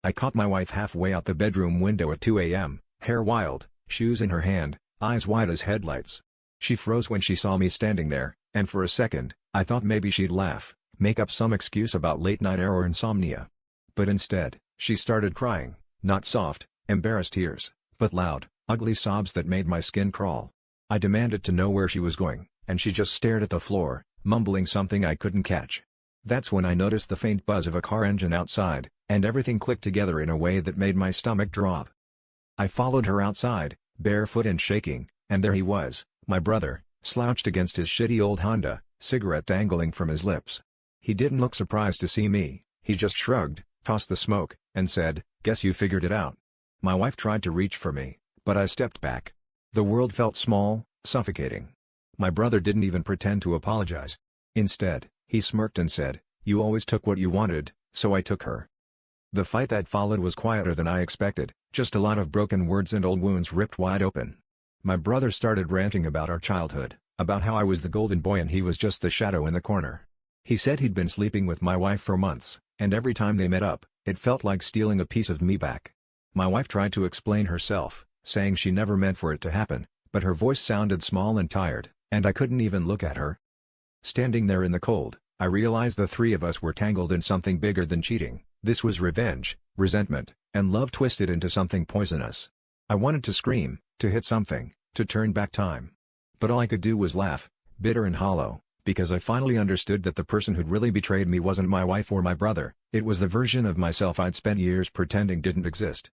I caught my wife halfway out the bedroom window at 2 a.m., hair wild, shoes in her hand, eyes wide as headlights. She froze when she saw me standing there, and for a second, I thought maybe she'd laugh, make up some excuse about late-night air or insomnia. But instead, she started crying, not soft, embarrassed tears, but loud, ugly sobs that made my skin crawl. I demanded to know where she was going, and she just stared at the floor, mumbling something I couldn't catch. That's when I noticed the faint buzz of a car engine outside, and everything clicked together in a way that made my stomach drop. I followed her outside, barefoot and shaking, and there he was, my brother, slouched against his shitty old Honda, cigarette dangling from his lips. He didn't look surprised to see me, he just shrugged, tossed the smoke, and said, "Guess you figured it out." My wife tried to reach for me, but I stepped back. The world felt small, suffocating. My brother didn't even pretend to apologize. Instead, he smirked and said, "You always took what you wanted, so I took her." The fight that followed was quieter than I expected, just a lot of broken words and old wounds ripped wide open. My brother started ranting about our childhood, about how I was the golden boy and he was just the shadow in the corner. He said he'd been sleeping with my wife for months, and every time they met up, it felt like stealing a piece of me back. My wife tried to explain herself, saying she never meant for it to happen, but her voice sounded small and tired, and I couldn't even look at her. Standing there in the cold, I realized the three of us were tangled in something bigger than cheating. This was revenge, resentment, and love twisted into something poisonous. I wanted to scream, to hit something, to turn back time. But all I could do was laugh, bitter and hollow, because I finally understood that the person who'd really betrayed me wasn't my wife or my brother, it was the version of myself I'd spent years pretending didn't exist.